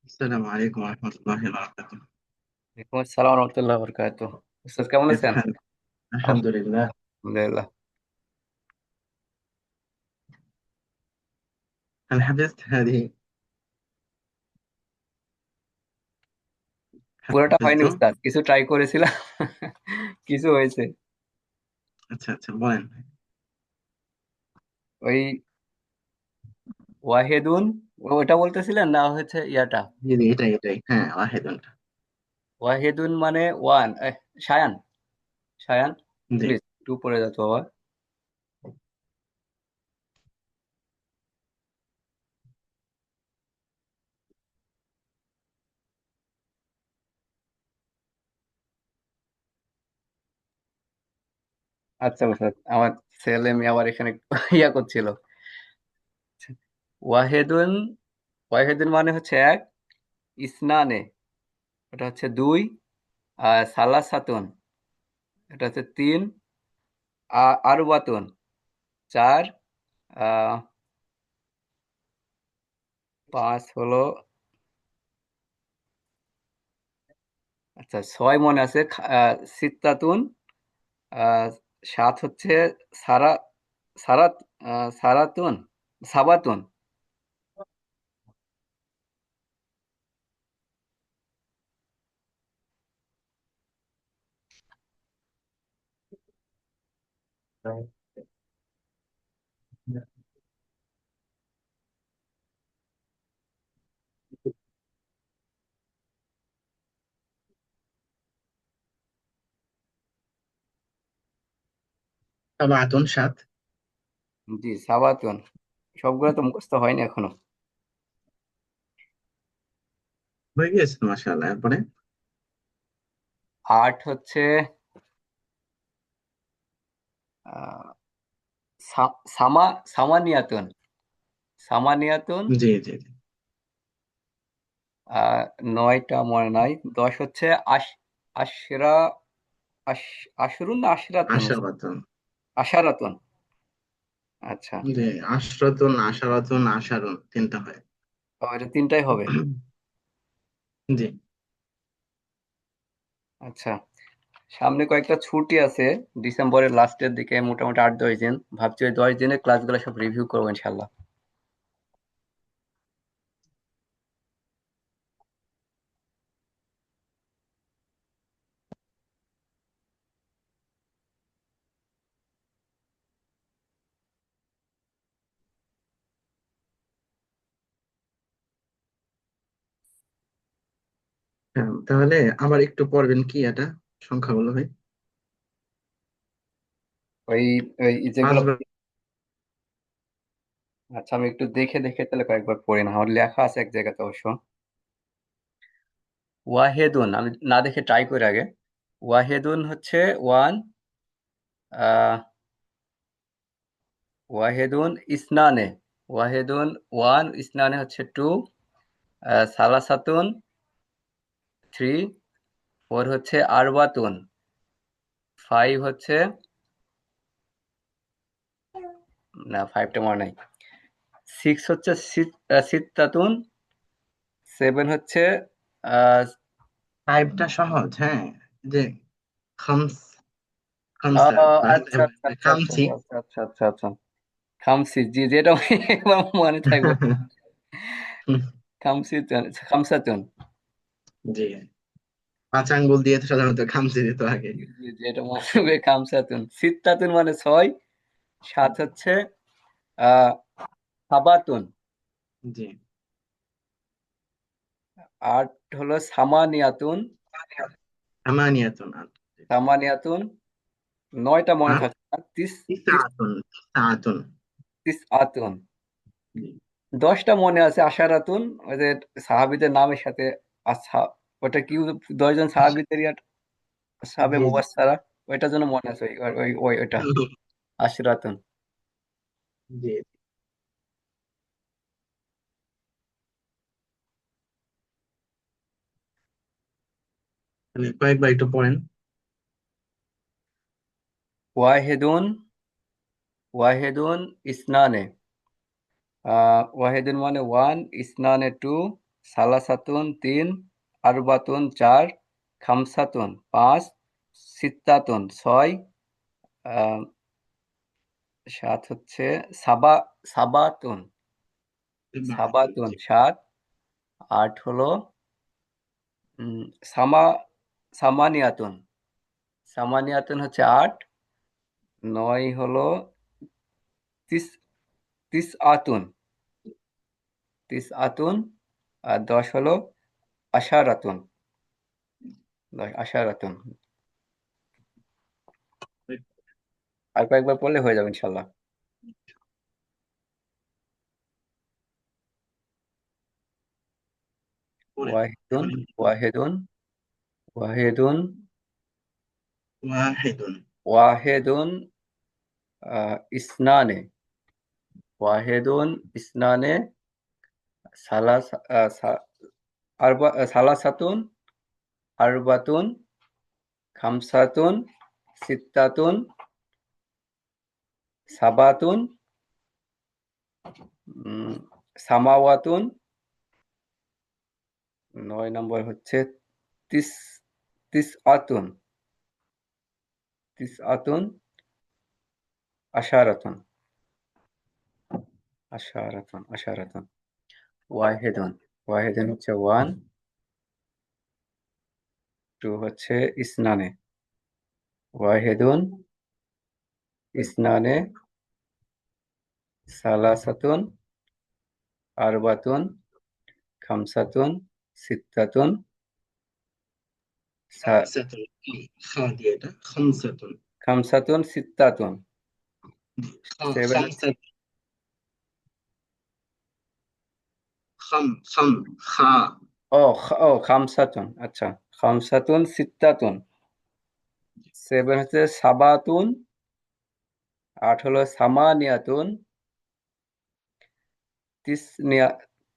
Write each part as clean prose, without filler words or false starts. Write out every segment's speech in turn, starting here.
السلام عليكم ورحمة الله وبركاته. ওয়ালাইকুম আসসালাম রহমতুল্লাহ বরকাত। উস্তাদ কেমন كيف আছেন? حالك؟ الحمد لله. আলহামদুলিল্লাহ। هل حفظت هذه؟ পুরোটা হয়নি حفظته؟ উস্তাদ, কিছু ট্রাই করেছিলাম। কিছু হয়েছে। আচ্ছা আচ্ছা বলেন। ওই ওয়াহেদুন, ওটা বলতেছিলেন না, হচ্ছে ইয়াটা। জি জি এটাই হ্যাঁ ওয়াহিদ। ওয়াহেদুন মানে ওয়ান। সায়ান, সায়ান, জি। প্লিজ একটু পড়ে যাও তো বাবা। আচ্ছা উস্তাদ, আমার ছেলে মেয়ে আবার এখানে ইয়া করছিল। ওয়াহেদুন, ওয়াহেদুন মানে হচ্ছে এক, ইসনানে এটা হচ্ছে দুই, আর সালাসাতুন এটা হচ্ছে তিন, আরবাতুন চার, আহ পাঁচ হলো, আচ্ছা ছয় মনে আছে, সিত্তাতুন, আহ সাত হচ্ছে সারা, সারাত, সারাতুন, সাবাতুন। سبعة সাত। জি সাবাতুন, সবগুলো তো মুখস্থ হয়নি এখনো। হয়ে গিয়েছে তো মাশাআল্লাহ। এরপরে আট হচ্ছে আহ সামা, সামানিয়াতুন, সামানিয়াতুন। জি জি জি। আহ নয়টা মনে নাই। দশ হচ্ছে আশরা, আশ আশরুন না আশরাতুন? আশারাতুন। আশারাতুন। আচ্ছা, জি। আশরাতুন আশারাতুন আশারুন তিনটা হয়। ও, এটা তিনটাই হবে। জি। আচ্ছা, সামনে কয়েকটা ছুটি আছে, ডিসেম্বরের লাস্টের দিকে, মোটামুটি ৮-১০ দিন। ভাবছি ওই ১০ দিনের ক্লাসগুলো সব রিভিউ করবো ইনশাল্লাহ। হ্যাঁ, তাহলে আবার একটু পড়বেন কি এটা সংখ্যাগুলো ভাই। ওই ওই যেগুলো, পাঁচবার। আচ্ছা আমি একটু দেখে দেখে তাহলে কয়েকবার পড়ি, না আমার লেখা আছে এক জায়গাতে অবশ্য। ওয়াহেদুন আমি না দেখে ট্রাই করি আগে। ওয়াহেদুন হচ্ছে ওয়ান, আহ ওয়াহেদুন ইসনানে, ওয়াহেদুন ওয়ান, ইসনানে হচ্ছে টু, সালাসাতুন থ্রি, ফোর হচ্ছে আরবাতুন, ফাইভ হচ্ছে, না ফাইভটা মনে নাই, সিক্স হচ্ছে সিত্তাতুন, সেভেন হচ্ছে আহ ফাইভটা সহজ হ্যাঁ। যে খামস, খামসা আচ্ছা বাংলায় আচ্ছা বলে আচ্ছা আচ্ছা খামসি। আচ্ছা আচ্ছা আচ্ছা আচ্ছা, খামসি, জি যেটা এবার মনে থাকবে। খামসিতুন, খামসাতুন। জি। পাঁচ আঙ্গুল দিয়ে তো সাধারণত খামচে দিত আগে। জি জি, যেটা মনে থাকবে খামসাতুন। সিত্তাতুন মানে ছয়, সাত হচ্ছে আহ সাবাতুন, জি। আট হলো সামানিয়াতুন, থামানিয়াতুন। সামানিয়াতুন, নয়টা মনে আর থাকছে না, তিস তিসআতুন। তিসআতুন। তিস আতুন। জি। ১০টা মনে আছে, আশারাতুন, ওদের সাহাবীদের নামের সাথে। আচ্ছা, ওটা কি, ১০ জন সাহাবীদের সাহাবে জি জি। মুবাশশারা, ওইটার জন্য মনে আছে, ওইটা আশরাতুন। জি। তাহলে কয়েকবার একটু পড়েন। ওয়াহিদুন, ওয়াহিদুন ইসনানে, ওয়াহিদুন মানে ওয়ান, ইসনানে টু, সালাসাতুন 3, আরবাতুন 4, খামসাতুন 5, সিত্তাতুন 6, 7 হচ্ছে সাবাতুন সাবাতুন জি। 7, 8 হলো সামা সামানিয়াতুন সামানিয়াতুন হচ্ছে 8, 9 হলো তিস তিসআতুন তিসআতুন, আর 10 হলো আশারাতুন আশারাতুন। আর কয়েকবার পড়লে হয়ে যাবে ইনশাল্লাহ। পড়েন। ওয়াহিদুন এখন ওয়াহিদুন ওয়াহিদুন ওয়াহিদুন। ওয়াহিদুন ইসনানে ওয়াহিদুন ইসনানে সালাস সালাসাতুন আরবাতুন খামসাতুন সিত্তাতুন সাবাতুন সামাওয়াতুন। 9 নম্বর হচ্ছে তিস তিসআতুন তিসআতুন আশারাতুন আশারাতুন। ওয়াহিদুন ওয়াহিদুন হচ্ছে 1, 2 হচ্ছে ইসনানে ওয়াহিদুন ইসনানে সালাসাতুন আরবাতুন খামসাতুন সিত্তাতুন খামসাতুন। খা দিয়ে এটা খামসাতুন। খামসাতুন সিত্তাতুন। 7 হচ্ছে খামসাতুন। খাম খা। ও খামসাতুন, আচ্ছা খামসাতুন সিত্তাতুন। 7 হচ্ছে সাবাতুন, 8 হলো সামানিয়াতুন, তিসনিয়া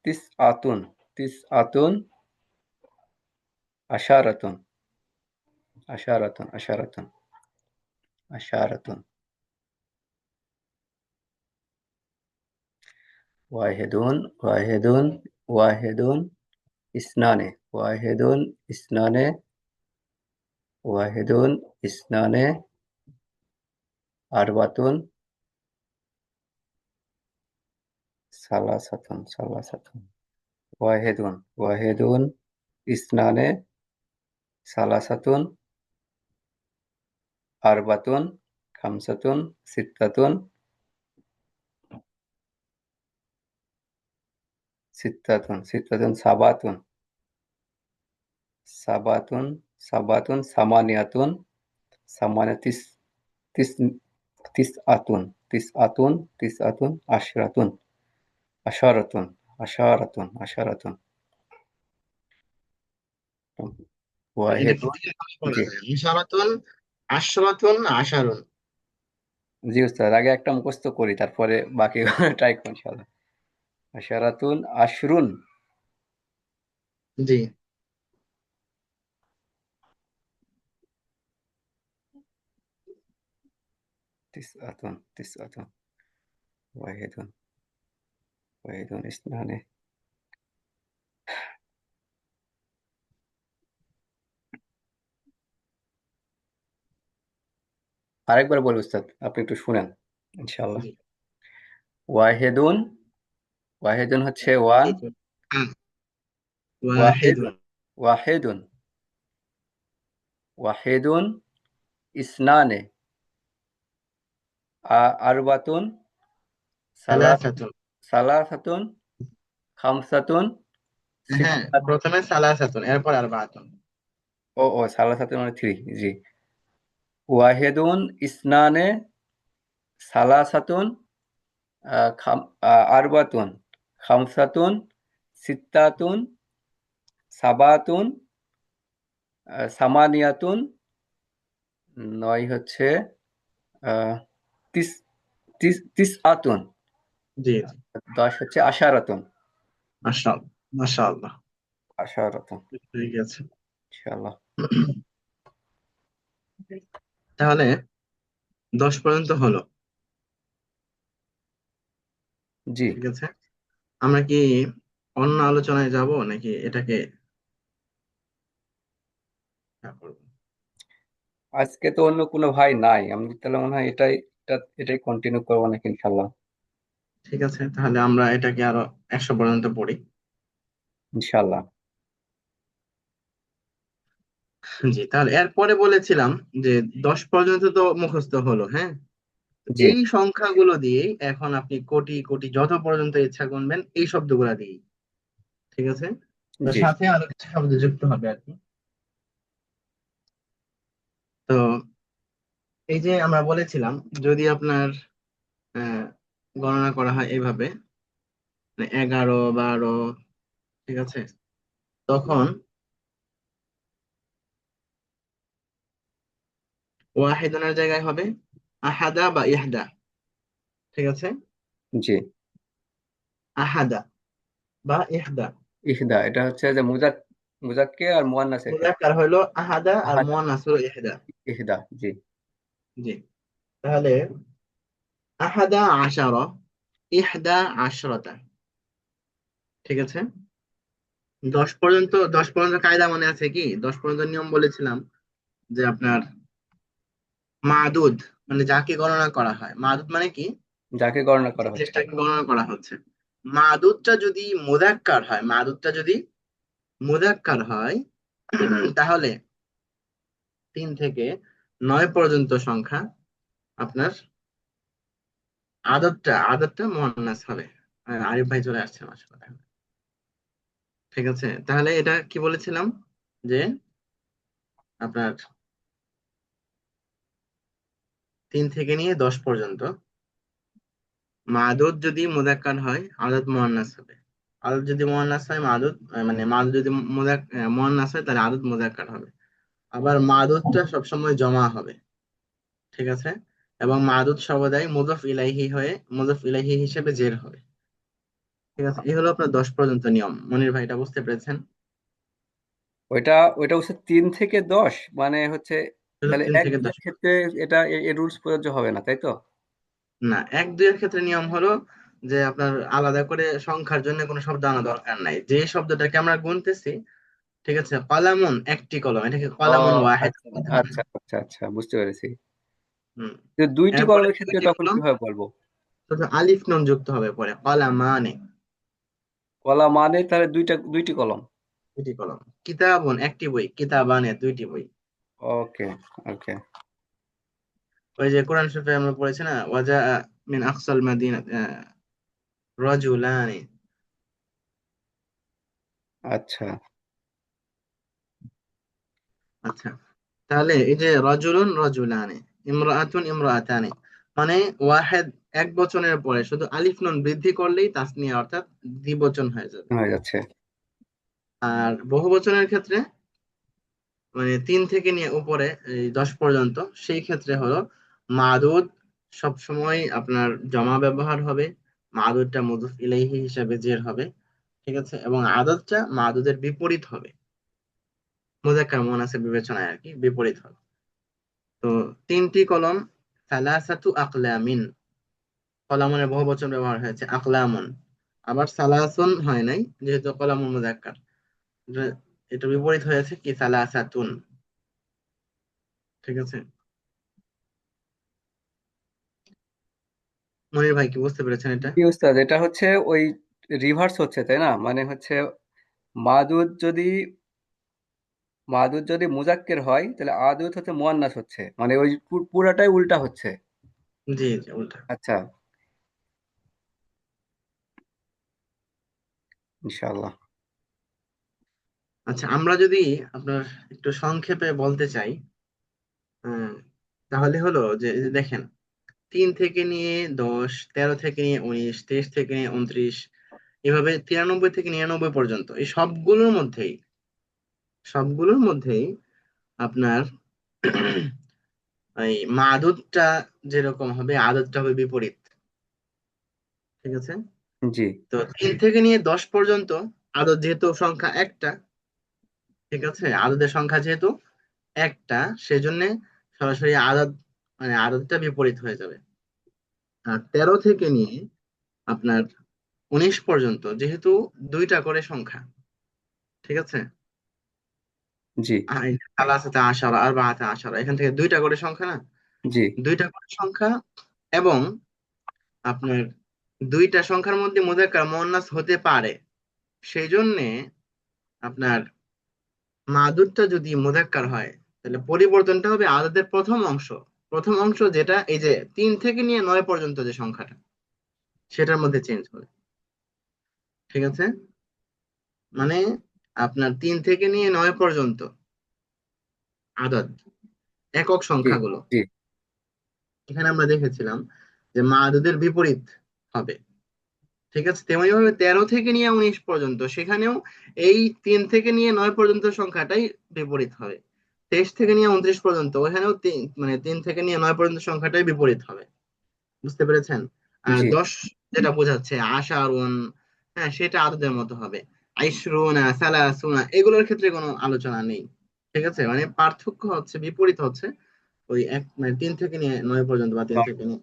তিসআতুন তিসআতুন আশারাতুন আশারাতুন। ওয়াহিদুন ইসনানে ওয়াহিদুন ইসনানে আরবাতুন সালাসাতুন। ওয়াহিদুন ইসনানে সালাসাতুন আরবাতুন খামসাতুন সিত্তাতুন সাবাতুন সামানিয়াতুন তিস তিসআতুন আশারাতুন। এটা কি ওয়াহিদুন থেকে পড়া জি যায়? ইশারাতুন, আশরাতুন, আশারুন। জি উস্তাদ, আগে একটা মুখস্থ করি তারপরে বাকি ট্রাই করবো ইনশাআল্লাহ। আশারাতুন আশরুন জি। তিসআতুন ওয়াহিদুন ইসনানে। আরেকবার বলি উস্তাদ, আপনি একটু শুনেন ইনশাআল্লাহ। জি। ওয়াহিদুন ওয়াহিদুন হচ্ছে 1, হ্যাঁ, ওয়াহিদুন ওয়াহিদুন। ওয়াহিদুন ওয়াহিদুন ইসনানে আরবাতুন সালাসাতুন। সালাসাতুন খামসাতুন হ্যাঁ, সিত্তাতুন। প্রথমে সালাসাতুন, এরপর আরবাতুন। ও সালাসাতুন মানে 3, জি। ওয়াহিদুন ইসনানে সালাসাতুন আরবাতুন খামসাতুন সিত্তাতুন সাবাতুন সামানিয়াতুন। 9 হচ্ছে আহ, তিস তিসআতুন। জি। 10 হচ্ছে আশারাতুন মাশাআল্লাহ, মাশাআল্লাহ। আশারাতুন হয়ে গেছে। ইনশাআল্লাহ। তাহলে 10 পর্যন্ত হলো। জি ঠিক আছে, আমরা কি অন্য আলোচনায় যাব নাকি এটাকে করবো? আজকে তো অন্য কোনো ভাই নাই, আমি তাহলে মনে হয় এটাই কন্টিনিউ করবো নাকি, ইনশাল্লাহ। ঠিক আছে, তাহলে আমরা এটাকে আরো 100 পর্যন্ত পড়ি। ইনশাল্লাহ। জি, তাহলে এরপরে বলেছিলাম যে 10 পর্যন্ত তো মুখস্থ হলো, হ্যাঁ। জি। এই সংখ্যাগুলো দিয়েই এখন আপনি কোটি কোটি যত পর্যন্ত ইচ্ছা গুনবেন এই শব্দগুলো দিয়েই। ঠিক আছে, তো জি। সাথে আরো কিছু শব্দ যুক্ত হবে আর কি। তো এই যে আমরা বলেছিলাম, যদি আপনার আহ, গণনা করা হয় এইভাবে, মানে 11, 12, ঠিক আছে, তখন ওয়াহিদনের জায়গায় হবে আহাদা বা ইহদা। ঠিক আছে, জি। আহাদা বা ইহদা। ইহদা এটা হচ্ছে যে মুজাক্কির আর মুয়ান্নাসের ক্ষেত্রে। মুযাক্কার হইলো আহাদা আর আহাদা। মুয়ান্নাস হলো ইহদা। ইহদা। জি। জি, তাহলে আহাদা আশারা, ইহদা আশরাতা। ঠিক আছে, 10 পর্যন্ত কায়দা মনে আছে কি? 10 পর্যন্ত নিয়ম বলেছিলাম যে আপনার মাদুদ মানে যাকে গণনা করা হয়, মাদুদ মানে কি? যাকে গণনা করা হচ্ছে। জিনিসটাকে গণনা করা হচ্ছে। মাদুদটা যদি মুযাক্কার হয়, মাদুদটা যদি মুযাক্কার হয় তাহলে 3 থেকে 9 পর্যন্ত সংখ্যা আপনার আদতটা মুয়ান্নাস হবে। আরিফ ভাই চলে আসছে মাশাআল্লাহ। ঠিক আছে, তাহলে এটা কি বলেছিলাম যে আপনার 3 থেকে নিয়ে 10 পর্যন্ত মাদুদ যদি মুযাক্কার হয় আদত মুয়ান্নাস হবে। আদত যদি মুয়ান্নাস হয় মাদুদ, মানে মাদুদ যদি মুয়ান্নাস হয় তাহলে আদত মুযাক্কার হবে। আবার মাদুদটা সবসময় জমা হবে। ঠিক আছে, এবং মাদুদ সর্বদাই মুযাফ ইলাইহি হয়ে মুযাফ ইলাইহি হিসেবে জের হবে। ঠিক আছে, এই হলো আপনার 10 পর্যন্ত নিয়ম। মনির ভাই এটা বুঝতে পেরেছেন? ওইটা ওইটা হচ্ছে 3 থেকে 10, মানে হচ্ছে শুধু তাহলে তিন এক থেকে দশ দুইয়ের ক্ষেত্রে এটা এই রুলস প্রযোজ্য হবে না, তাই তো? না, 1, 2 এর ক্ষেত্রে নিয়ম হলো যে আপনার আলাদা করে সংখ্যার জন্য কোনো শব্দ আনা দরকার নাই। যে শব্দটাকে আমরা গুনতেছি, ঠিক আছে, কলামুন একটি কলম, এটাকে ও কলামুন ওয়াহেদ আচ্ছা বলতে হবে। আচ্ছা আচ্ছা আচ্ছা, বুঝতে পেরেছি। হুম। যে দুইটি এরপরে কলমের ক্ষেত্রে 2টি তখন কলম কিভাবে বলবো? শুধু আলিফ নুন যুক্ত হবে পরে, কলামানে। কলা মানে তাহলে দুইটি কলম। 2টি কলম। কিতাবুন একটি বই, কিতাবানে 2টি বই। ওকে। ওকে। ওই যে কোরআন শরীফে আমরা পড়েছি না, ওয়াজা মিন আকসাল মাদিনা রাজুলানি। আচ্ছা। আচ্ছা, তাহলে এই যে রাজুলুন রাজুলানি, ইমরাআতুন ইমরাআতানি, মানে ওয়াহেদ এক বচনের পরে শুধু আলিফ নুন বৃদ্ধি করলেই তাসনিয়া অর্থাৎ দ্বিবচন হয়ে যাবে। হয়ে যাচ্ছে। আর বহু বচনের ক্ষেত্রে মানে 3 থেকে নিয়ে উপরে এই 10 পর্যন্ত, সেই ক্ষেত্রে হলো মাদুদ সবসময় আপনার জমা ব্যবহার হবে। মাদুদটা মুযাফ ইলাইহি হিসাবে জের হবে। ঠিক আছে, এবং আদতটা মাদুদের বিপরীত হবে, মুযাক্কার মুয়ান্নাসের বিবেচনায় আর কি বিপরীত হবে। তো 3টি কলম, সালাসাতু আকলামিন, কলামুনের বহু বচন ব্যবহার হয়েছে আকলামুন। আবার সালাসুন হয় নাই, যেহেতু কলামুন মুযাক্কার। এটা এটা বিপরীত হয়েছে কি সালাসাতুন। ঠিক আছে, মনির ভাই কি বুঝতে পেরেছেন এটা? কি উস্তাদ, এটা হচ্ছে ওই রিভার্স হচ্ছে, তাই না? মানে হচ্ছে মাদুদ যদি মাদুদ যদি মুজাক্কের হয় তাহলে আদুদ হচ্ছে মুয়ান্নাস হচ্ছে, মানে ওই পুরাটাই উল্টা হচ্ছে। জি জি, উল্টা। আচ্ছা। ইনশাআল্লাহ। আচ্ছা, আমরা যদি আপনার একটু সংক্ষেপে বলতে চাই, হ্যাঁ, তাহলে হলো যে এই যে দেখেন, 3 থেকে নিয়ে 10, 13 থেকে নিয়ে 19, 23 থেকে নিয়ে 29, এভাবে 93 থেকে 99 পর্যন্ত এই সবগুলোর মধ্যেই আপনার এই মাদুদটা যেরকম হবে আদতটা হবে বিপরীত। ঠিক আছে, জি। তো 3 থেকে নিয়ে 10 পর্যন্ত আদত যেহেতু সংখ্যা একটা, ঠিক আছে, আদতের সংখ্যা যেহেতু একটা, সেজন্য সরাসরি আদত মানে আদতটা বিপরীত হয়ে যাবে। আর 13 থেকে নিয়ে আপনার 19 পর্যন্ত, যেহেতু দুইটা করে সংখ্যা, ঠিক আছে। জি সালাসাতা আশারা, আরবাআতা আশারা, এখান থেকে দুইটা করে সংখ্যা না, জি দুইটা করে সংখ্যা, এবং আপনার দুইটা সংখ্যার মধ্যে মুযাক্কার মুয়ান্নাস হতে পারে, সেই জন্যে আপনার মাদুদটা যদি মুযাক্কার হয়, তাহলে পরিবর্তনটা হবে আদদের প্রথম অংশ। প্রথম অংশ যেটা এই যে 3 থেকে নিয়ে 9 পর্যন্ত যে সংখ্যাটা, সেটার মধ্যে চেঞ্জ হবে, ঠিক আছে। মানে আপনার 3 থেকে নিয়ে 9 পর্যন্ত আদদ, একক জি সংখ্যাগুলো, জি এখানে আমরা দেখেছিলাম যে মাদুদের বিপরীত হবে, ঠিক আছে। তেমনি ভাবে 13 থেকে নিয়ে 19 পর্যন্ত, সেখানেও এই 3 থেকে নিয়ে 9 পর্যন্ত সংখ্যাটাই বিপরীত হবে। 23 থেকে নিয়ে 29 পর্যন্ত, ওখানেও মানে 3 থেকে নিয়ে 9 পর্যন্ত সংখ্যাটাই বিপরীত হবে, বুঝতে পেরেছেন। আর জি 10 যেটা বোঝাচ্ছে আশারুন, হ্যাঁ, সেটা আদদের মতো হবে। আইশরুনা, সালাসুনা, এগুলোর ক্ষেত্রে কোনো আলোচনা নেই, ঠিক আছে। মানে পার্থক্য হচ্ছে, বিপরীত হচ্ছে ওই মানে 3 থেকে নিয়ে 9 পর্যন্ত, বা তিন নয়। থেকে নিয়ে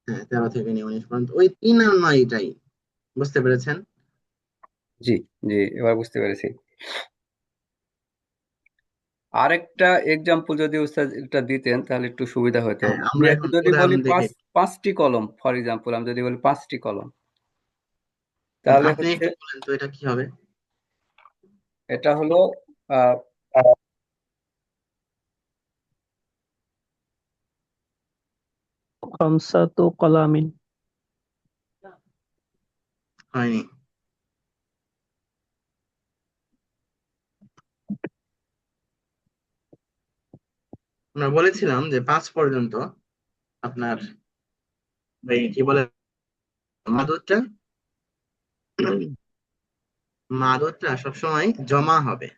হ্যাঁ 13 থেকে নিয়ে 19 পর্যন্ত, ওই 3 আর 9টাই, বুঝতে পেরেছেন। জি জি এবার বুঝতে পেরেছি। আরেকটা এক্সাম্পল যদি উস্তাদ এটা দিতেন তাহলে একটু সুবিধা হতো। হ্যাঁ, আমি আমরা এখন এখন যদি বলি উদাহরণ দেখে, পাঁচটি কলম, ফর এক্সাম্পল আমি যদি বলি 5টি কলম, তাহলে আপনি হচ্ছে একটু বলেন তো এটা কি হবে। এটা হলো আহ, خمسة قلم. হয়নি। আমরা বলেছিলাম যে 5 পর্যন্ত আপনার এই কি বলে, মাদুদটা মাদুদটা সবসময় জমা হবে,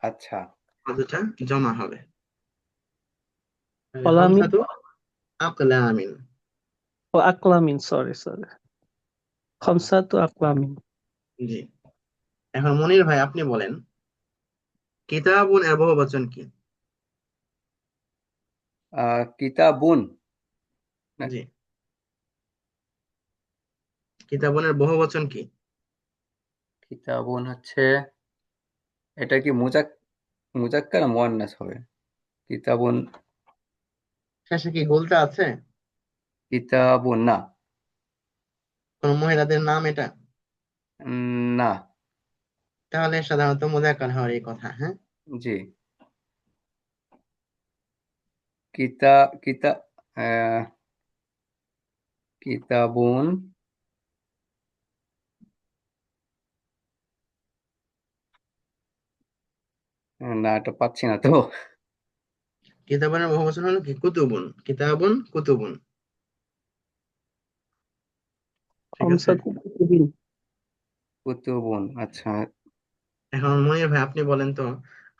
আচ্ছা মাদুদটা জমা হবে। قلم খামসাতু আকলামিন। وأقلام. sorry. خمسة أقلام. জি। এখন মনির ভাই আপনি বলেন, কিতাবুন এর বহুবচন কি? কিতাবুন না, জি, কিতাবুনের বহুবচন কি? কিতাবুন হচ্ছে, এটা কি মুজাক্কার না মুয়ান্নাস হবে? কিতাবুন, শেষে কি গুলতা আছে? কিতাবুন না। কোন মহিলাদের নাম এটা? না। তাহলে সাধারণত মুযাক্কার হওয়ার এই কথা, হ্যাঁ। জি। কিতা কিতা আহ, কিতাবুন, না এটা পাচ্ছি না তো। কিতাবুনের বহুবচন হলো কি? কুতুবুন, কিতাবুন কুতুবুন, ঠিক আছে। خمسة كتب. কুতুবুন, আচ্ছা। এখন মনির ভাই আপনি বলেন তো,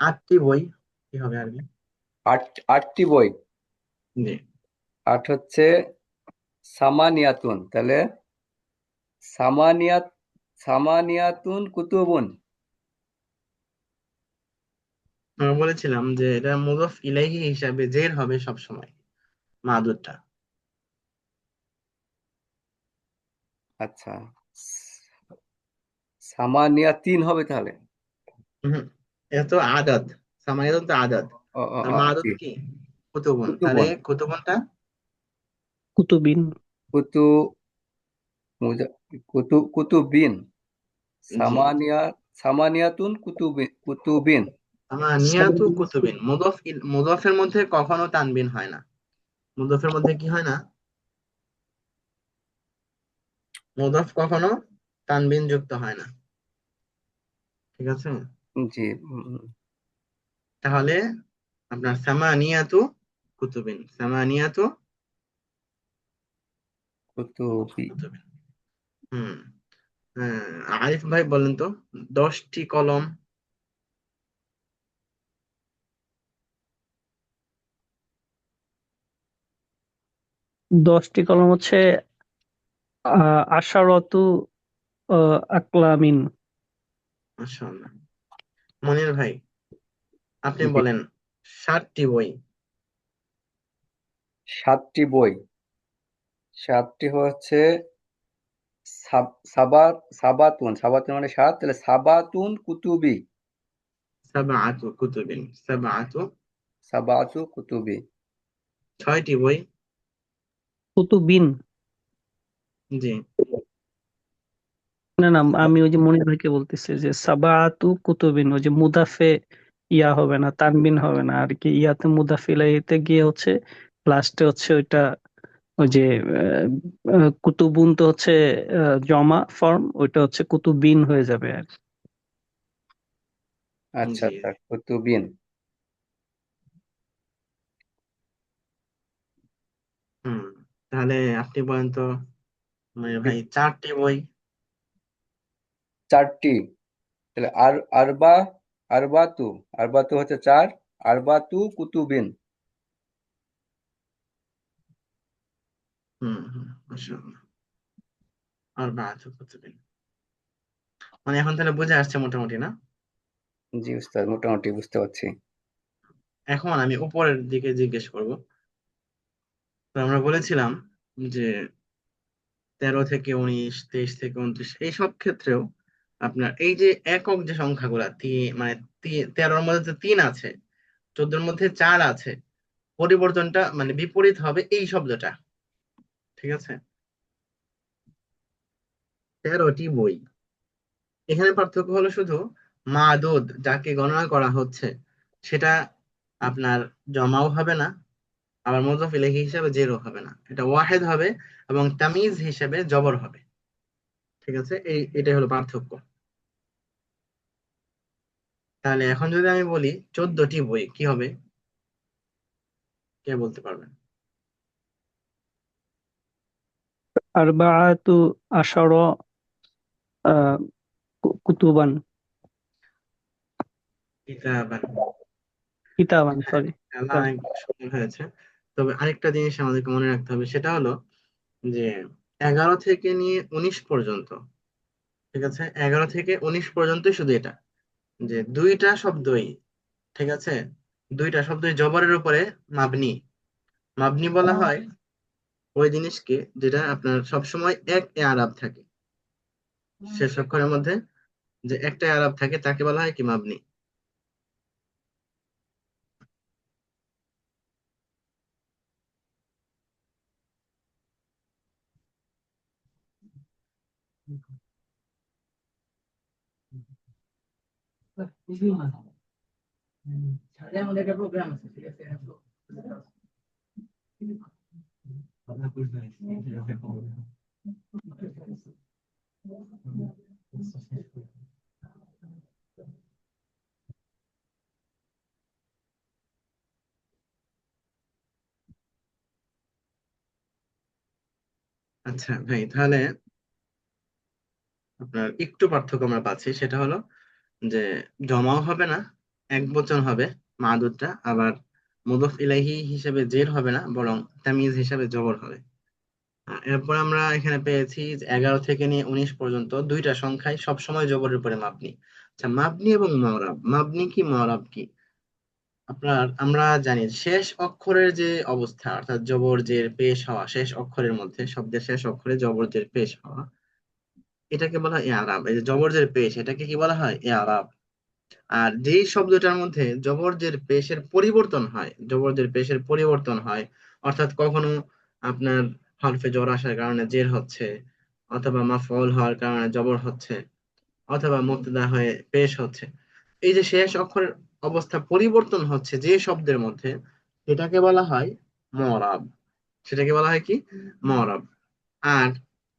8টি বই কি হবে আরবি? আটটি বই। জি। আট হচ্ছে সামানিয়াতুন, তাহলে সামানিয়াত সামানিয়াতুন কুতুবুন। আমরা বলেছিলাম যে এটা মুযাফ ইলাইহি হিসাবে জের হবে সব সময়, মাদুদটা। আচ্ছা, সামানিয়াতিন হবে তাহলে। হুম, এটা তো আদাদ, সামানিয়াতুন তো আদাদ, আর মাদুদ জি। কি? কুতুবুন, তাহলে কুতুবুন, কুতুবুনটা كتب. কুতু কুতুবিন, জি, সামানিয়া সামানিয়াতুন কুতুবিন। নিয়াতু কুতুবিন। মুযাফের মধ্যে কখনো তানবিন হয় না, মুযাফের মধ্যে কি হয় না, মুযাফ কখনো তানবিন যুক্ত হয় না, ঠিক আছে। জি তাহলে আপনার সামানিয়াতু কুতুবিন, সামানিয়াতু কুতুবি। কুতুবিন। হুম। হ্যাঁ, আরিফ ভাই বলেন তো, 10টি কলম। 10টি কলম হচ্ছে আশারতু আকলামিন. মাশাআল্লাহ। মনির ভাই আপনি জি, বলেন, 7টি বই। 7টি বই। সাতটি হচ্ছে সাবাতুন। সাবাতুন মানে সাত, তাহলে সাবাতুন কুতুবি। সাবআতু কুতুবিন, সাবআতু সাবাতু কুতুবি। 6টি বই। কুতুবিন। জি। না না, আমি ওই যে মনির ভাইকে বলতেছি যে সাবাতু কুতুবিন, ওই যে মুদাফে ইয়া হবে না, তানবিন হবে না আর কি, ইয়াতে মুদাফে ইলাইহিতে গিয়ে হচ্ছে লাস্টে হচ্ছে ওইটা ওই যে কুতুবুন তো হচ্ছে জমা ফর্ম, ওইটা হচ্ছে কুতুবিন হয়ে যাবে আর কি। আচ্ছা জি আচ্ছা, জি। কুতুবিন। হুম, তাহলে আপনি বলেন তো মানে ভাই, 4টি বই। চারটি, তাহলে আরবা, আরবাতু। আরবাতু হচ্ছে চার, আরবাতু কুতুবিন। মাশাআল্লাহ। আরবাআতু কুতুবিন, মানে এখন তাহলে বুঝে আসছে মোটামুটি, না? জি উস্তাদ, মোটামুটি বুঝতে পারছি। এখন আমি উপরের দিকে জিজ্ঞেস করব। তো আমরা বলেছিলাম যে 13 থেকে 19, 23 থেকে 29 এইসব ক্ষেত্রেও আপনার এই যে একক যে সংখ্যাগুলা মানে 13-র মধ্যে যে 3 আছে, 14-র মধ্যে 4 আছে, পরিবর্তনটা মানে বিপরীত হবে এই শব্দটা। ঠিক আছে? 13টি বই। এখানে পার্থক্য হলো শুধু মাদুদ যাকে গণনা করা হচ্ছে সেটা আপনার জমাও হবে না, আবার মুযাফ ইলাইহি হিসাবে জেরও হবে না, এটা ওয়াহেদ হবে এবং তামিজ হিসেবে জবর হবে। ঠিক আছে, এটাই হলো পার্থক্য। তাহলে এখন যদি আমি বলি 14টি বই, কি হবে? কে বলতে পারবেন? আরবাআতু আশারা আহ, কুতুবান, কিতাবান। কিতাবান হ্যাঁ, সরি। আল্লাহ অনেক সুন্দর হয়েছে। তবে আরেকটা জিনিস আমাদেরকে মনে রাখতে হবে, সেটা হলো যে 11 থেকে নিয়ে 19 পর্যন্ত, ঠিক আছে, 11 থেকে 19 পর্যন্তই শুধু এটা, যে দুইটা শব্দই, ঠিক আছে, দুইটা শব্দই জবরের উপরে মাবনি। মাবনি বলা হয় ওই জিনিসকে যেটা আপনার সবসময় এক আরাব থাকে, শেষ অক্ষরের মধ্যে যে একটা আরাব থাকে তাকে বলা হয় কি মাবনি। আচ্ছা ভাই, তাহলে আপনার একটু পার্থক্য আমরা পাচ্ছি, সেটা হলো যে জমাও হবে না, এক বচন হবে মাদুদটা, আবার মুদফ ইলাইহি হিসেবে জের হবে না, বরং তামিজ হিসেবে জবর হবে। এরপর আমরা এখানে পেয়েছি যে 11 থেকে নিয়ে 19 পর্যন্ত দুইটা সংখ্যাই সবসময় জবরের উপরে মাবনি। আচ্ছা, মাবনি এবং মওরাব, মাবনি কি মওরাব কি? আমরা জানি শেষ অক্ষরের যে অবস্থা, অর্থাৎ জবর জের পেশ হওয়া, শেষ অক্ষরের মধ্যে শব্দের শেষ অক্ষরে জবর জের পেশ হওয়া, এটাকে বলা হয় ইআরাব। এই যে জবর জের পেশ, এটাকে কি বলা হয়? ইআরাব। আর যেই শব্দটার মধ্যে জবরজের পেশের পরিবর্তন হয়, জবরজের পেশের পরিবর্তন হয়, অর্থাৎ কখনো আপনার হরফে জর আসার কারণে জের হচ্ছে, অথবা মাফউল হওয়ার কারণে জবর হচ্ছে, অথবা মুবতাদা হয়ে পেশ হচ্ছে, এই যে শেষ অক্ষরের অবস্থা পরিবর্তন হচ্ছে যে শব্দের মধ্যে, সেটাকে বলা হয় মরাব। সেটাকে বলা হয় কি? মরাব। আর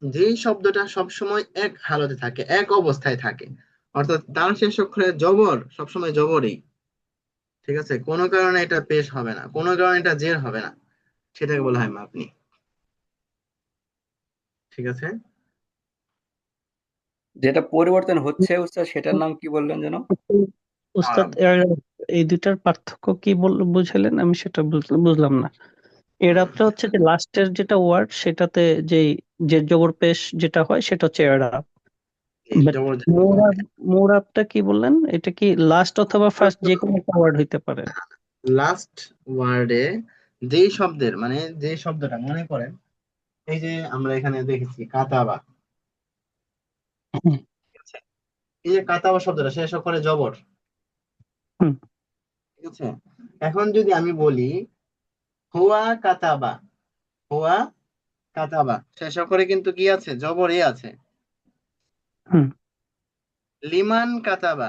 যেই শব্দটা সবসময় এক হালতে থাকে, এক অবস্থায় থাকে, অর্থাৎ তার শেষ অক্ষরে জবর সবসময় জবরই, ঠিক আছে, কোনো কারণে এটা পেশ হবে না, কোনো কারণে এটা জের হবে না, সেটাকে বলা হয় মাবনি। ঠিক আছে। যেটা পরিবর্তন হচ্ছে উস্তাদ, সেটার নাম কি বললেন যেন? উস্তাদ আরব। এই দুইটার পার্থক্য কি বুঝালেন, আমি সেটা বুঝলাম না। হুম, এরাবটা হচ্ছে যে লাস্টের যেটা ওয়ার্ড সেটাতে যেই যে জবর পেশ যেটা হয় সেটা হচ্ছে এরাব। বাট জবর মোরাব, মোরাবটা কি বললেন, এটা কি লাস্ট অথবা ফার্স্ট যে কোনো একটা ওয়ার্ড হইতে পারে? লাস্ট ওয়ার্ডে যেই শব্দের মানে যে শব্দটা মনে করেন এই যে আমরা এখানে দেখেছি কাতাবা, হুম, ঠিক আছে? এই যে কাতাবা শব্দটা শেষ অক্ষরে জবর, হুম, ঠিক আছে? এখন যদি আমি বলি হুয়া কাতাবা, হুয়া কাতাবা, শেষ অক্ষরে কিন্তু কি আছে, জবরই আছে। হুম, লিমান কাতাবা,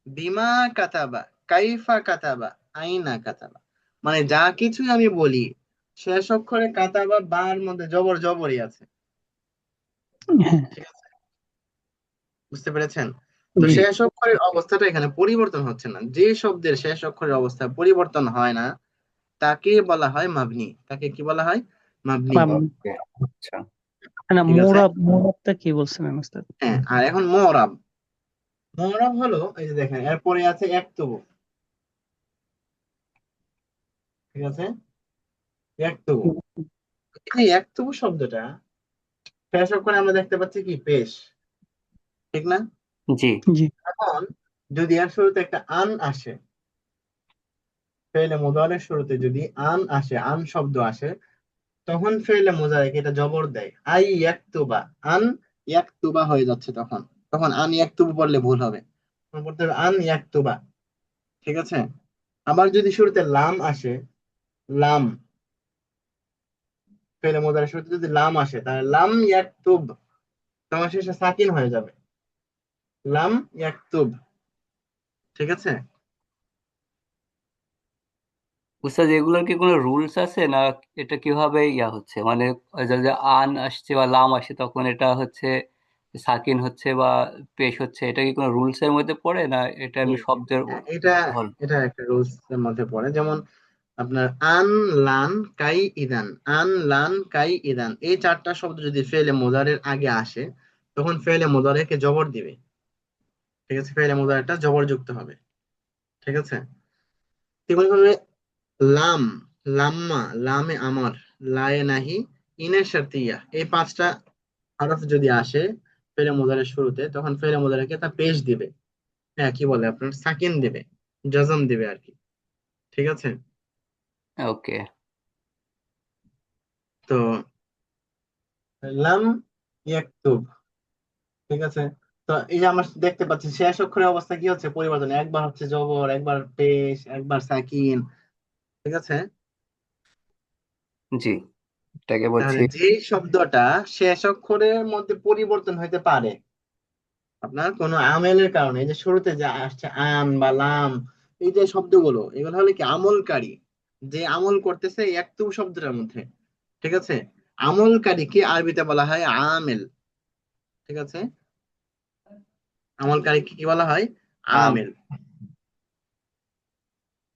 বিমা কাতাবা, কাইফা কাতাবা, আইনা কাতাবা, মানে যা কিছু আমি বলি শেষ অক্ষরে কাতাবা বার মধ্যে জবর জবরই আছে, হ্যাঁ, ঠিক আছে? বুঝতে পেরেছেন? তো জি, শেষ অক্ষরের অবস্থাটা এখানে পরিবর্তন হচ্ছে না, যে শব্দের শেষ অক্ষরের অবস্থা পরিবর্তন হয় না তাকে বলা হয় মাবনি, তাকে কি বলা হয়, মাবনি। পাম ওকে, আচ্ছা। না। ঠিক আছে? মোরাবটা কি বলছিলেন ওস্তাদ? হ্যাঁ, আর এখন মরাব, মরাব হলো এই যে দেখেন এরপরে আছে একতুবু, ঠিক আছে? একতুবু, এই একতুবু শব্দটা শেষ অক্ষরে আমরা দেখতে পাচ্ছি কি পেশ, ঠিক না? জি, জি, এখন যদি এর শুরুতে একটা আন আসে, ফেলে মুদারের শুরুতে যদি আন আসে, আন শব্দ আসে, তখন ফেলে মুদারেকে এটা জবর দেয়, আই ইয়াকতুবা, আন ইয়াকতুবা হয়ে যাচ্ছে তখন, তখন আন ইয়াকতুবু পড়লে ভুল হবে, তখন পড়তে হবে আন ইয়াকতুবা, ঠিক আছে? আবার যদি শুরুতে লাম আসে, লাম, ফেলে মুদারের শুরুতে যদি লাম আসে তাহলে লাম ইয়াকতুব, তখন শেষে সাকিন হয়ে যাবে, লাম ইয়াকতুব, ঠিক আছে? উস্তাদ এগুলোর কি কোনো রুলস আছে না? এটা কিভাবে হচ্ছে, মানে যদি আন আসছে বা লাম আসে তখন এটা হচ্ছে সাকিন হচ্ছে বা পেশ হচ্ছে, এটা কি কোনো রুলস এর মধ্যে পড়ে না এটা জি, এমনি জি। শব্দের হ্যাঁ, এটা ধরন? এটা একটা রুলস এর মধ্যে পড়ে, যেমন আপনার আন লান কাই ইদান, আন লান কাই ইদান, এই চারটা শব্দ যদি ফেলে মোজারের আগে আসে তখন ফেলে মোজারেকে জবর দিবে, ঠিক আছে? ফেলে মোজারেটা জবর যুক্ত হবে, ঠিক আছে? তেমনিভাবে লাম, লাম্মা, লামে আমার, লায়ে নাহি, ইনের শারতিয়া, এই পাঁচটা হরফ যদি আসে ফেলে মোজারের শুরুতে তখন ফেলে মোজারেকে তা পেশ দিবে, হ্যাঁ কি বলে আপনার সাকিন দিবে, জজম দিবে আর কি, ঠিক আছে? ওকে, তো লাম ইয়াকতুব, ঠিক আছে? তো এই যে আমরা দেখতে পাচ্ছি শেষ অক্ষরের অবস্থা কি হচ্ছে, পরিবর্তন, একবার হচ্ছে জবর, একবার পেশ, একবার সাকিন, ঠিক আছে? জি, এটাকে বলছি। তাহলে যে শব্দটা শেষ অক্ষরের মধ্যে পরিবর্তন হইতে পারে আপনার কোনো আমেলের কারণে, এই যে শুরুতে যে আসছে আন বা লাম, এই যে শব্দগুলো এগুলো হলো কি আমলকারী, যে আমল করতেছে এই একটু শব্দটার মধ্যে, ঠিক আছে? আমলকারীকে আরবিতে বলা হয় আমেল, ঠিক আছে? আমলকারীকে কি বলা হয়, আম আমেল।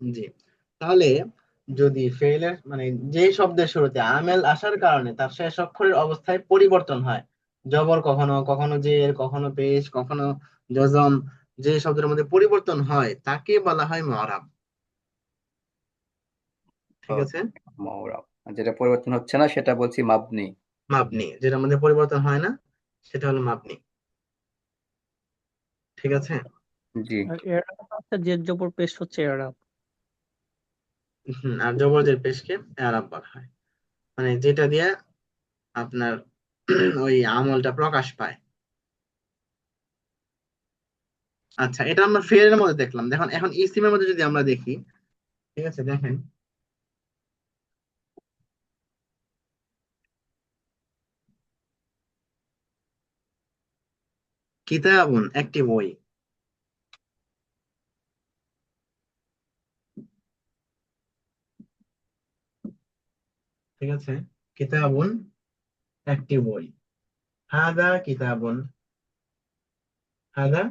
জি। তাহলে যদি ফেলের মানে যে শব্দের শুরুতে আমেল আসার কারণে তার শেষ অক্ষরের অবস্থায় পরিবর্তন হয়, জবর কখনো কখনো জের, কখনো পেশ, কখনো জজম, যে শব্দের মধ্যে পরিবর্তন হয় তাকে বলা হয় মুআরাব, ঠিক আছে? মাওরাব, আর যেটা পরিবর্তন হচ্ছে না সেটা বলছি মাবনি। মাবনি, যেটার মধ্যে পরিবর্তন হয় না সেটা হলো মাবনি, ঠিক আছে? আর এরাব হচ্ছে জের জবর পেশ হচ্ছে এরাব। আর জবরদের পেশকে আরাব বলা হয়, মানে যেটা দিয়ে আপনার ওই আমলটা প্রকাশ পায়। আচ্ছা, এটা আমরা ফেরের মধ্যে দেখলাম, দেখুন এখন ইসিমের মধ্যে যদি আমরা দেখি, ঠিক আছে? দেখেন কিতাবুন একটি বই, ঠিক আছে? কিতাবুন একটি বই, হাদা কিতাবুন, হাদা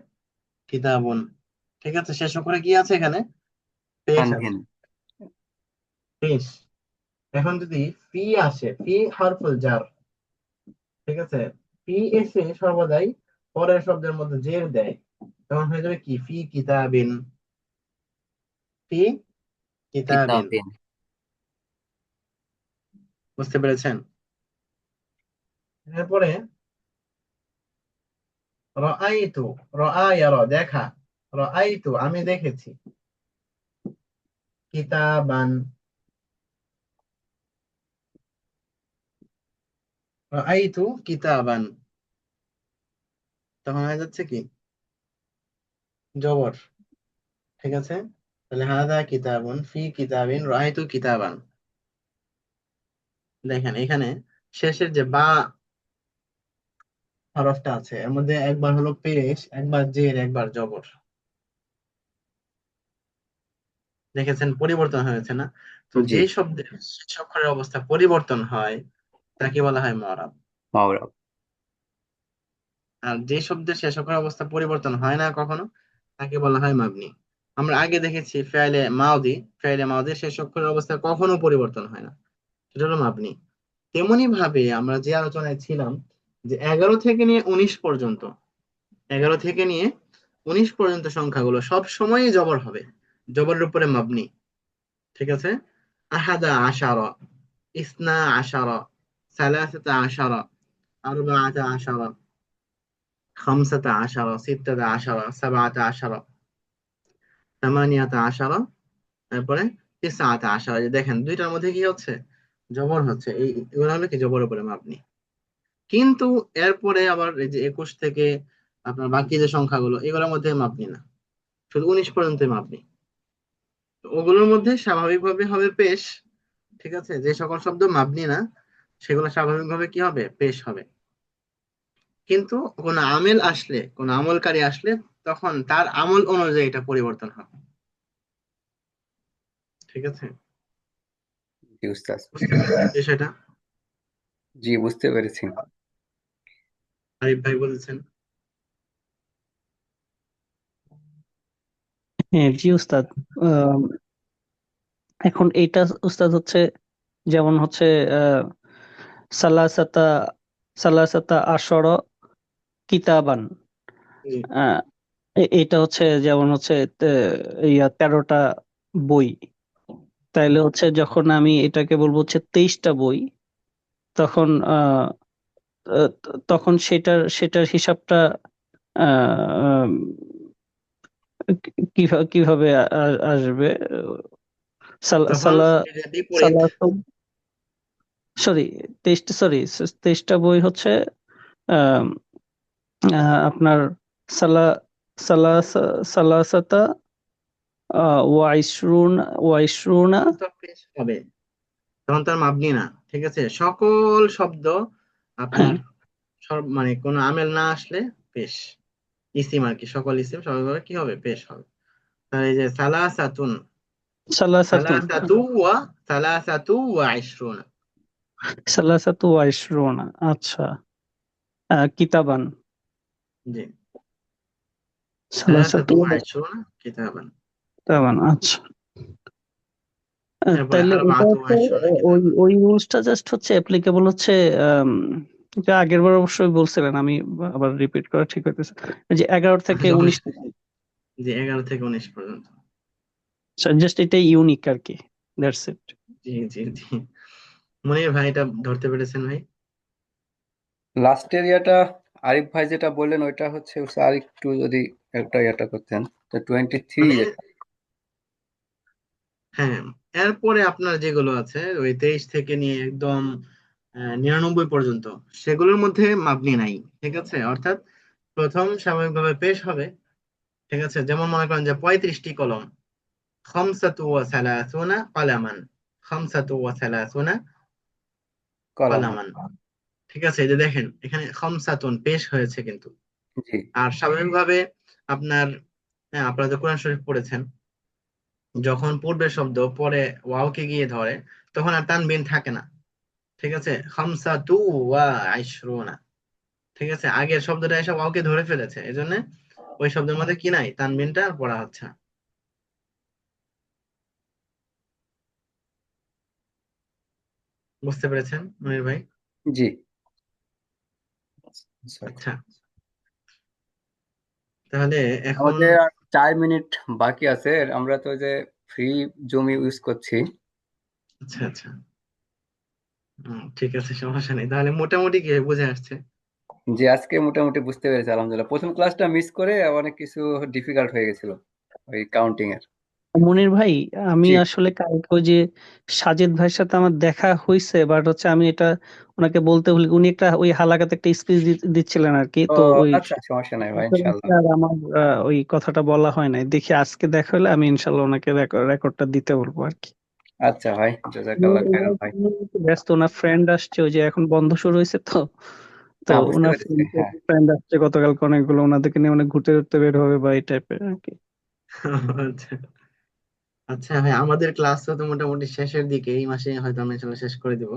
কিতাবুন, ঠিক আছে? শেষ করে কি আছে এখানে, পেশ আছে, তানভিন। পেশ। এখন যদি ফি আসে, ফি হরফুল জার, ঠিক আছে? ফি এসে সর্বদাই পরের শব্দের মধ্যে জের দেয়, তখন হয়ে যাবে কি, ফি কিতাবিন, ফি কিতাবিন, কিতাবিন। বুঝতে পেরেছেন? এরপরে রাআইতু, রাআ ইয়ারা দেখা, রাআইতু আমি দেখেছি, কিতাবান, রাআইতু কিতাবান, তখন হয়ে যাচ্ছে কি জবর। ঠিক আছে, তাহলে হাদা কিতাবুন ফি কিতাবিন রাআইতু কিতাবান। দেখেন এখানে শেষের যে বা হরফটা আছে এর মধ্যে একবার হলো পেশ, একবার জের, একবার জবর। দেখেছেন পরিবর্তন হয়েছে না? তো জি। যেই শব্দের শেষ অক্ষরের অবস্থা পরিবর্তন হয় তাকে বলা হয় মরাব। মাওরা। আর যে শব্দের শেষ অক্ষরের অবস্থা পরিবর্তন হয় না কখনো তাকে বলা হয় মাবনি। আমরা আগে দেখেছি ফেয়ালে মাউদি শেষ অক্ষরের অবস্থা কখনো পরিবর্তন হয় না, সেটা হলো মাবনি। তেমনি ভাবে আমরা যে আলোচনায় ছিলাম যে 11 থেকে নিয়ে 19 পর্যন্ত, 11 থেকে নিয়ে 19 পর্যন্ত সংখ্যাগুলো সব সময়ই জবর হবে, জবরের উপরে মাবনি। ঠিক আছে, আহাদা আশারা, ইসনা আশারা, সালাসাতা আশারা, আরবাআতা আশারা, খামসাতা আশারা, সিত্তাতা আশারা, সাবআতা আশারা, তামানিয়াতা আশারা, তারপরে তিসআতা আশারা। যে দেখেন দুইটার মধ্যে কি হচ্ছে, জবর হচ্ছে। এগুলো হলো কি জবরের উপরে মাবনি। কিন্তু এরপরে আবার এই যে 21 থেকে আপনার বাকি যে সংখ্যাগুলো এগুলোর মধ্যে মাপনি না, শুধু 19 পর্যন্ত মাপনি। তো ওগুলোর মধ্যে স্বাভাবিকভাবে হবে পেশ। ঠিক আছে, যে সকল শব্দ মাবনি না সেগুলো স্বাভাবিকভাবে কি হবে, পেশ হবে। কিন্তু কোন আমেল আসলে, কোন আমলকারী আসলে তখন তার আমল অনুযায়ী এটা পরিবর্তন হবে। ঠিক আছে, জি উস্তাদ। বুঝতে পেরেছেন বিষয়টা? জি বুঝতে পেরেছি। আরিফ ভাই বলেছেন। হ্যাঁ জি উস্তাদ। আহ, এখন এইটা উস্তাদ হচ্ছে যেমন হচ্ছে আহ সালাসাতা সালাসাতা আশর কিতাবান। জি আহ, এটা হচ্ছে যেমন হচ্ছে 13টা বই। তাইলে হচ্ছে যখন আমি এটাকে বলবো হচ্ছে 23টা বই, তখন তখন সেটার হিসাবটা আহ, কিভাবে কিভাবে আসবে? সালা তখন সালা এটা বিপরীত। সালা সরি 23টা বই হচ্ছে আহ, আপনার সালা সালাসা সালাসাতা ওয়াইশরুনা। তখন তো পেশ হবে, তখন তার মাবনি না। ঠিক আছে, সকল শব্দ হ্যাঁ আপনার সব মানে কোনো আমেল না আসলে পেশ, ইসিম আর কি, সকল ইসিম সবাইভাবে কি হবে, পেশ হবে। তাহলে এই যে সালাসাতুন, সালাসাতুন সালাসাতু ওয়া সালাসাতু ওয়া ইশরুনা। সালাসাতু ওয়াইশরুনা। আচ্ছা। কিতাবান জি, সালাসাতু সালাসাতু ওয়া ইশরুনা কিতাবান। কিতাবান। আচ্ছা। এরপরে তাইলে ওটা আরবাআতু ওয়া হচ্ছে ইশরুনা ওই কিতাবান। ওই রুলসটা জাস্ট হচ্ছে অ্যাপ্লিকেবল হচ্ছে আম, এটা আগের বার অবশ্যই বলছিলেন, আমি আবার রিপিট করা ঠিক হইতেছে। এই যে 11 থেকে 19। অবশ্যই। জি, 11 থেকে 19 পর্যন্ত। জাস্ট এটা ইউনিক আর কি, দ্যাটস ইট। জি জি জি, মনির ভাই এটা ধরতে পেরেছেন ভাই? লাস্টের ইয়াটা আরিফ ভাই যেটা বললেন ওইটা হচ্ছে আর একটু যদি একটা ইয়াটা করতেন, তো 23 মানে যেটা। হ্যাঁ, এরপরে আপনার যেগুলো আছে ওই 23 থেকে নিয়ে একদম 99 পর্যন্ত, সেগুলোর মধ্যে মাবনি নাই। ঠিক আছে, অর্থাৎ প্রথম স্বাভাবিকভাবে পেশ হবে। ঠিক আছে, যেমন মনে করেন যে 35টি কলম, খামসাতু ওয়া সালাসুনা কলামান, খামসাতু ওয়া সালাসুনা কলাম। কলামান। ঠিক আছে, এই যে দেখেন এখানে খামসাতুন পেশ হয়েছে কিন্তু। জি। আর স্বাভাবিকভাবে আপনার, হ্যাঁ, আপনারা তো কোরআন শরীফ পড়েছেন, যখন পূর্বের শব্দ পরে ওয়াওকে গিয়ে ধরে তখন আর তানবিন থাকে না। ঠিক আছে, খামসাতু ওয়া ইশরুনা। ঠিক আছে, আগের শব্দটা এসে ওয়াওকে ধরে ফেলেছে, এজন্য ওই শব্দের মধ্যে কি নাই, তানবিনটা আর পড়া হচ্ছে না। বুঝতে পেরেছেন মনির ভাই? জি। আচ্ছা, আচ্ছা। আচ্ছা, তাহলে এখন আমাদের আর 4 মিনিট বাকি আছে। আমরা তো যে ফ্রি জমি ইউজ করছি। আচ্ছা আচ্ছা, ঠিক আছে, সমস্যা নেই। তাহলে মোটামুটি কি বুঝে আসছে? যে আজকে মোটামুটি বুঝতে পেরেছি আলহামদুলিল্লাহ। প্রথম ক্লাসটা মিস করে অনেক কিছু ডিফিকাল্ট হয়ে গেছিল ওই কাউন্টিং এর। মনির ভাই, আমি জি। আসলে কালকে ওই যে সাজিদ ভাইয়ের সাথে আমার দেখা হয়েছে, বাট হচ্ছে আমি এটা ওনাকে বলতে ভুলি। উনি একটা ওই হালাকাতে একটা স্পিচ দিচ্ছিলেন আর কি, ও তো ওই আচ্ছা, সমস্যা নাই ভাই, আর ইনশাল্লাহ। আমার ওই কথাটা বলা হয় নাই। দেখি আজকে দেখা হলে আমি ইনশাল্লাহ ওনাকে রেকর্ডটা দিতে বলবো আর কি। আচ্ছা ভাই, জাজাকাল্লাহ খাইরান ভাই। উনি একটু ব্যস্ত, ওনার ফ্রেন্ড আসছে, ওই যে এখন বন্ধ শুরু হয়েছে তো, তো হ্যাঁ, বুঝতে ওনার পেরেছি, হ্যাঁ। ফ্রেন্ড আসছে গতকালকে অনেকগুলো, ওনাদেরকে নিয়ে অনেক ঘুরতে ঘুরতে বের হবে বা এই টাইপের আর কি। আচ্ছা আচ্ছা ভাই, আমাদের ক্লাস তো মোটামুটি শেষের দিকে, এই মাসে হয়তো আমরা ইনশাল্লাহ শেষ করে দিব।